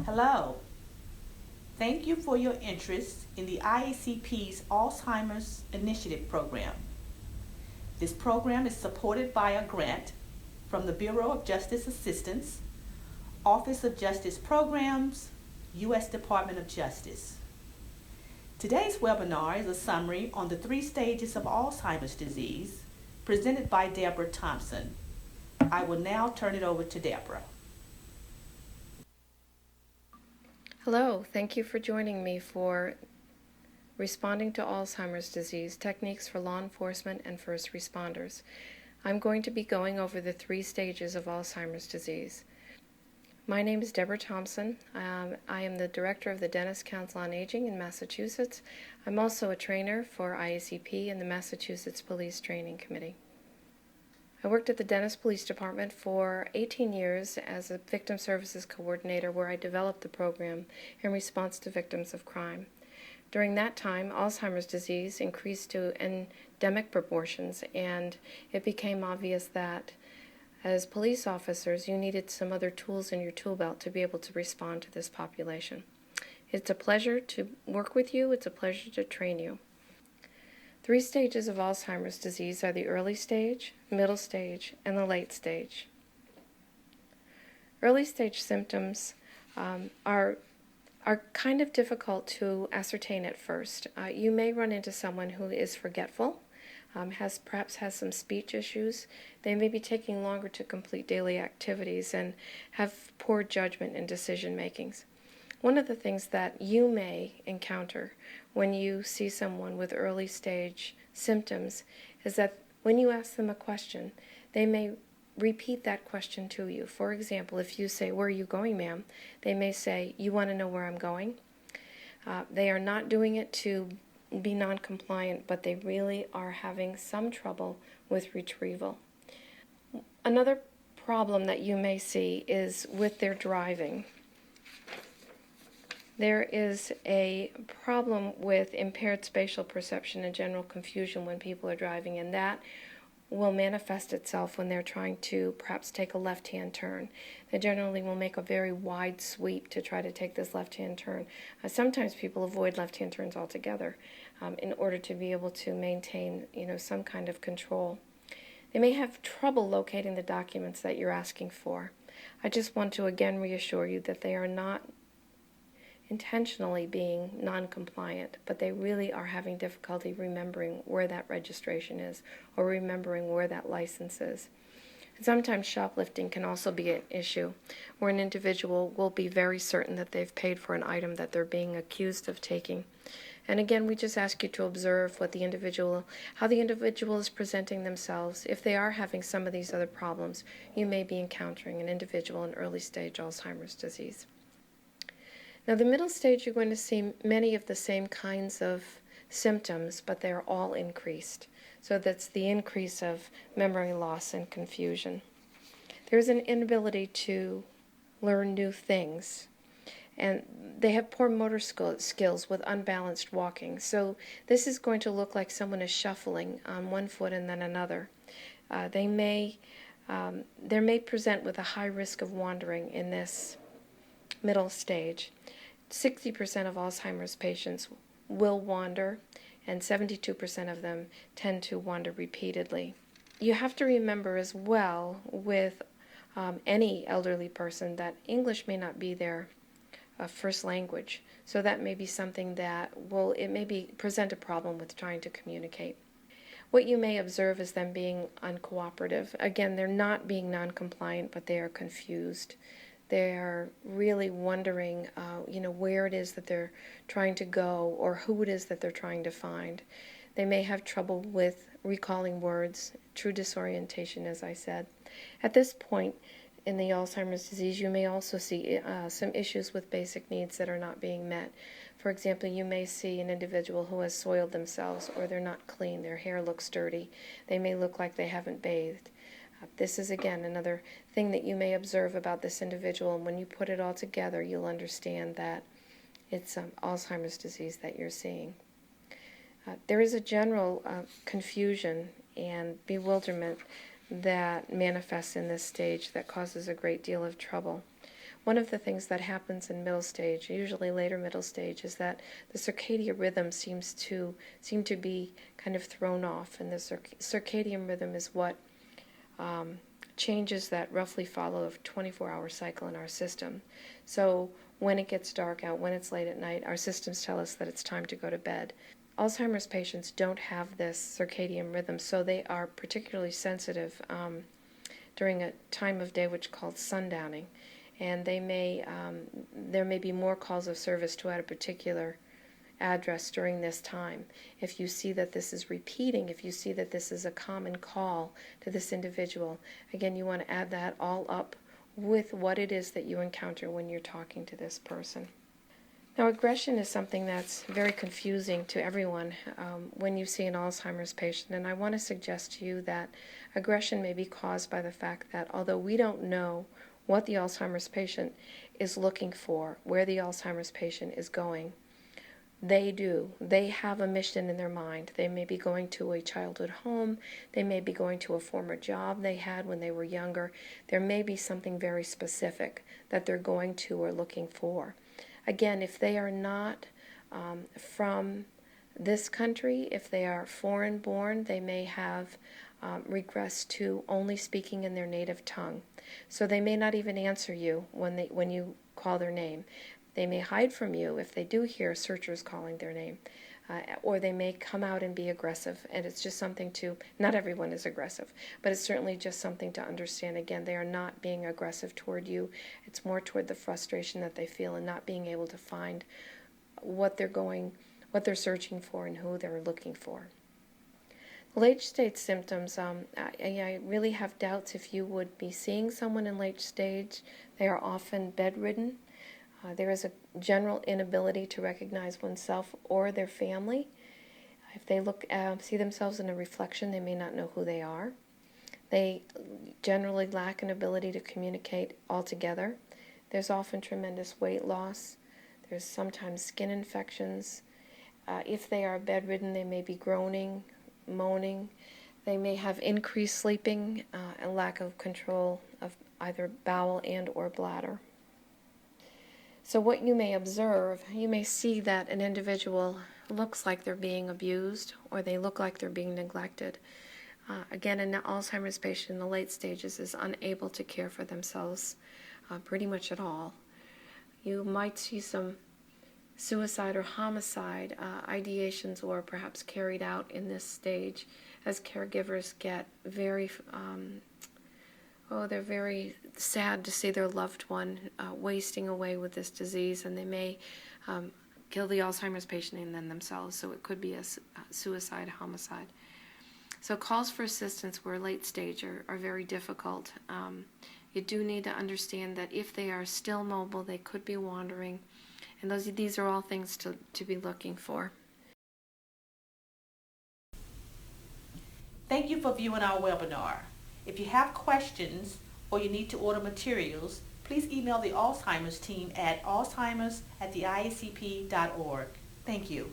Hello. Thank you for your interest in the IACP's Alzheimer's Initiative Program. This program is supported by a grant from the Bureau of Justice Assistance, Office of Justice Programs, U.S. Department of Justice. Today's webinar is a summary on the 3 stages of Alzheimer's disease presented by Deborah Thompson. I will now turn it over to Deborah. Hello, thank you for joining me for Responding to Alzheimer's Disease, Techniques for Law Enforcement and First Responders. I'm going to be going over the 3 stages of Alzheimer's disease. My name is Deborah Thompson. I am the Director of the Dentist Council on Aging in Massachusetts. I'm also a trainer for IACP and the Massachusetts Police Training Committee. I worked at the Dennis Police Department for 18 years as a Victim Services Coordinator, where I developed the program in response to victims of crime. During that time, Alzheimer's disease increased to endemic proportions, and it became obvious that as police officers, you needed some other tools in your tool belt to be able to respond to this population. It's a pleasure to work with you. It's a pleasure to train you. 3 stages of Alzheimer's disease are the early stage, middle stage, and the late stage. Early stage symptoms are kind of difficult to ascertain at first. You may run into someone who is forgetful, perhaps has some speech issues. They may be taking longer to complete daily activities and have poor judgment in decision makings. One of the things that you may encounter when you see someone with early stage symptoms is that when you ask them a question, they may repeat that question to you. For example, if you say, "Where are you going, ma'am?" they may say, "You want to know where I'm going?" They are not doing it to be non-compliant, but they really are having some trouble with retrieval. Another problem that you may see is with their driving. There is a problem with impaired spatial perception and general confusion when people are driving, and that will manifest itself when they're trying to perhaps take a left-hand turn. They generally will make a very wide sweep to try to take this left-hand turn. Sometimes people avoid left-hand turns altogether in order to be able to maintain, some kind of control. They may have trouble locating the documents that you're asking for. I just want to again reassure you that they are not intentionally being non-compliant, but they really are having difficulty remembering where that registration is or remembering where that license is. And sometimes shoplifting can also be an issue, where an individual will be very certain that they've paid for an item that they're being accused of taking. And again, we just ask you to observe how the individual is presenting themselves. If they are having some of these other problems, you may be encountering an individual in early stage Alzheimer's disease. Now, the middle stage, you're going to see many of the same kinds of symptoms, but they're all increased. So that's the increase of memory loss and confusion. There's an inability to learn new things, and they have poor motor skills with unbalanced walking. So this is going to look like someone is shuffling on one foot and then another. They may present with a high risk of wandering in this middle stage. 60% of Alzheimer's patients will wander, and 72% of them tend to wander repeatedly. You have to remember as well with any elderly person that English may not be their first language, so that may be something that present a problem with trying to communicate. What you may observe is them being uncooperative. Again, they're not being non-compliant, but they are confused. They're really wondering, where it is that they're trying to go or who it is that they're trying to find. They may have trouble with recalling words, true disorientation, as I said. At this point in the Alzheimer's disease, you may also see some issues with basic needs that are not being met. For example, you may see an individual who has soiled themselves, or they're not clean, their hair looks dirty, they may look like they haven't bathed. This is, again, another thing that you may observe about this individual, and when you put it all together, you'll understand that it's Alzheimer's disease that you're seeing. There is a general confusion and bewilderment that manifests in this stage that causes a great deal of trouble. one of the things that happens in middle stage, usually later middle stage, is that the circadian rhythm seem to be kind of thrown off, and the circadian rhythm is what changes that roughly follow a 24-hour cycle in our system. So when it gets dark out, when it's late at night, our systems tell us that it's time to go to bed. Alzheimer's patients don't have this circadian rhythm, so they are particularly sensitive during a time of day which is called sundowning, and there may be more calls of service to at a particular address during this time. If you see that this is repeating, if you see that this is a common call to this individual, again, you want to add that all up with what it is that you encounter when you're talking to this person. Now, aggression is something that's very confusing to everyone when you see an Alzheimer's patient, and I want to suggest to you that aggression may be caused by the fact that although we don't know what the Alzheimer's patient is looking for, where the Alzheimer's patient is going, they do. They have a mission in their mind. They may be going to a childhood home. They may be going to a former job they had when they were younger. There may be something very specific that they're going to or looking for. Again, if they are not from this country, if they are foreign born, they may have regressed to only speaking in their native tongue. So they may not even answer you when you call their name. They may hide from you if they do hear searchers calling their name, or they may come out and be aggressive, and it's just something not everyone is aggressive, but it's certainly just something to understand. Again, they are not being aggressive toward you. It's more toward the frustration that they feel in not being able to find what they're searching for and who they're looking for. Late stage symptoms, I really have doubts if you would be seeing someone in late stage. They are often bedridden. There is a general inability to recognize oneself or their family. If they see themselves in a reflection, they may not know who they are. They generally lack an ability to communicate altogether. There's often tremendous weight loss. There's sometimes skin infections. If they are bedridden, they may be groaning, moaning. They may have increased sleeping and lack of control of either bowel and or bladder. So what you may observe, you may see that an individual looks like they're being abused or they look like they're being neglected. Again, an Alzheimer's patient in the late stages is unable to care for themselves pretty much at all. You might see some suicide or homicide ideations or perhaps carried out in this stage as caregivers get they're very sad to see their loved one wasting away with this disease, and they may kill the Alzheimer's patient and then themselves, so it could be a suicide, homicide. So calls for assistance where late stage are very difficult. You do need to understand that if they are still mobile, they could be wandering, and these are all things to be looking for. Thank you for viewing our webinar. If you have questions or you need to order materials, please email the Alzheimer's team at alzheimers@theiacp.org. Thank you.